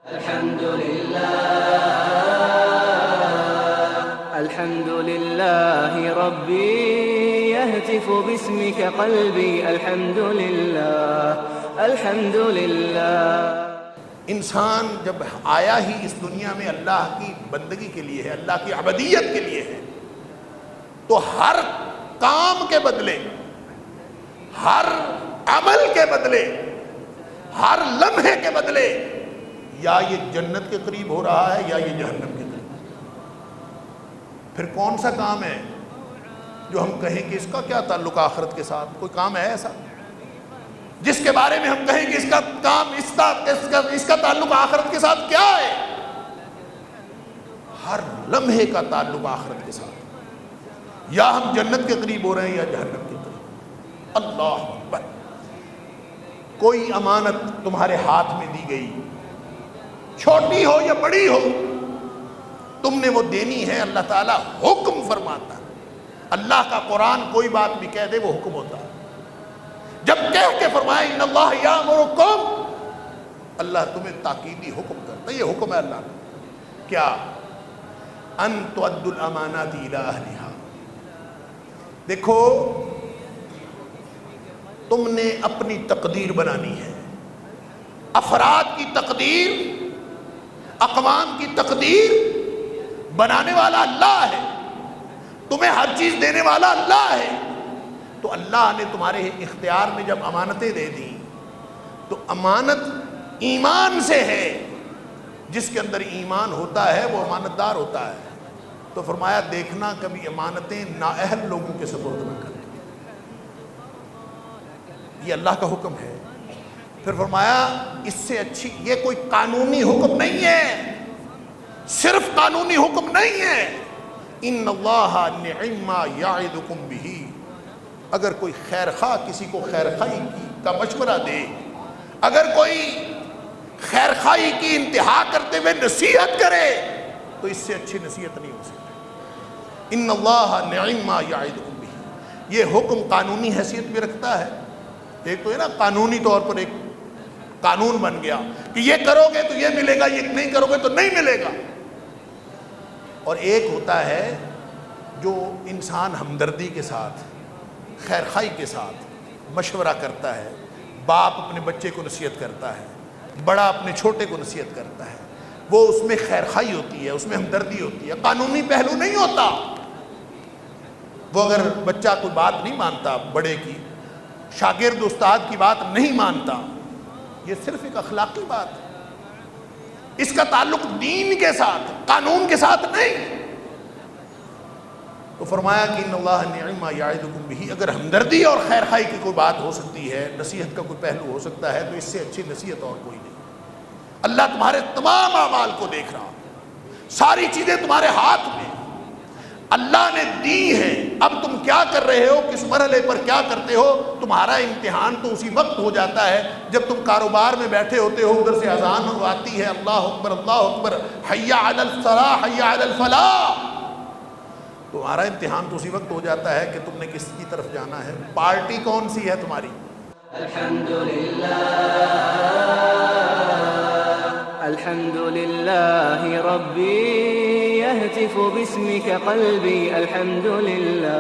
الحمدللہ ربی یہتف باسمک قلبی الحمدللہ. انسان جب آیا ہی اس دنیا میں اللہ کی بندگی کے لیے ہے، اللہ کی عبودیت کے لیے ہے، تو ہر کام کے بدلے، ہر عمل کے بدلے، ہر لمحے کے بدلے یا یہ جنت کے قریب ہو رہا ہے یا یہ جہنم کے قریب. پھر کون سا کام ہے جو ہم کہیں کہ اس کا کیا تعلق آخرت کے ساتھ؟ کوئی کام ہے ایسا جس کے بارے میں ہم کہیں کہ اس کا کام اس کا تعلق آخرت کے ساتھ کیا ہے؟ ہر لمحے کا تعلق آخرت کے ساتھ. یا ہم جنت کے قریب ہو رہے ہیں یا جہنم کے قریب. اللہ اکبر. کوئی امانت تمہارے ہاتھ میں دی گئی، چھوٹی ہو یا بڑی ہو، تم نے وہ دینی ہے. اللہ تعالیٰ حکم فرماتا ہے. اللہ کا قرآن کوئی بات بھی کہہ دے وہ حکم ہوتا ہے. جب کہہ کے فرمائے ان اللہ یامرکم، اللہ تمہیں تاکیدی حکم کرتا ہے. یہ حکم ہے اللہ کا. کیا؟ ان تؤدوا الامانات الی اہلہا. دیکھو، تم نے اپنی تقدیر بنانی ہے. افراد کی تقدیر، اقوام کی تقدیر بنانے والا اللہ ہے. تمہیں ہر چیز دینے والا اللہ ہے. تو اللہ نے تمہارے اختیار میں جب امانتیں دے دی تو امانت ایمان سے ہے. جس کے اندر ایمان ہوتا ہے وہ امانت دار ہوتا ہے. تو فرمایا دیکھنا کبھی امانتیں نااہل لوگوں کے سپرد نہ کریں. یہ اللہ کا حکم ہے. پھر فرمایا اس سے اچھی، یہ کوئی قانونی حکم نہیں ہے، صرف قانونی حکم نہیں ہے. ان اللہ نعم ما یعظکم بہ. اگر کوئی خیر خواہ کسی کو خیر خواہی کا مشورہ دے، اگر کوئی خیر خواہی کی انتہا کرتے ہوئے نصیحت کرے، تو اس سے اچھی نصیحت نہیں ہو سکتی. ان اللہ نعم ما یعظکم بہ. یہ حکم قانونی حیثیت بھی رکھتا ہے. ایک تو ہے نا قانونی طور پر ایک قانون بن گیا کہ یہ کرو گے تو یہ ملے گا، یہ نہیں کرو گے تو نہیں ملے گا. اور ایک ہوتا ہے جو انسان ہمدردی کے ساتھ، خیر خواہی کے ساتھ مشورہ کرتا ہے. باپ اپنے بچے کو نصیحت کرتا ہے، بڑا اپنے چھوٹے کو نصیحت کرتا ہے. وہ اس میں خیر خواہی ہوتی ہے، اس میں ہمدردی ہوتی ہے. قانونی پہلو نہیں ہوتا. وہ اگر بچہ کوئی بات نہیں مانتا، بڑے کی، شاگرد استاد کی بات نہیں مانتا، یہ صرف ایک اخلاقی بات ہے. اس کا تعلق دین کے ساتھ، قانون کے ساتھ نہیں. تو فرمایا کہ ان اللہ نعم ما یعظکم بہ. اگر ہمدردی اور خیر خواہی کی کوئی بات ہو سکتی ہے، نصیحت کا کوئی پہلو ہو سکتا ہے، تو اس سے اچھی نصیحت اور کوئی نہیں. اللہ تمہارے تمام اعمال کو دیکھ رہا. ساری چیزیں تمہارے ہاتھ میں اللہ نے دی ہیں. اب تم کیا کر رہے ہو، کس مرحلے پر کیا کرتے ہو، تمہارا امتحان تو اسی وقت ہو جاتا ہے جب تم کاروبار میں بیٹھے ہوتے ہو، ادھر سے اذان آتی ہے، اللہ اکبر اللہ اکبر، حی علی الصلاح حی علی الفلاح. تمہارا امتحان تو اسی وقت ہو جاتا ہے کہ تم نے کس کی طرف جانا ہے. پارٹی کون سی ہے تمہاری؟ الحمدللہ ربی یہتف باسمک قلبی الحمدللہ.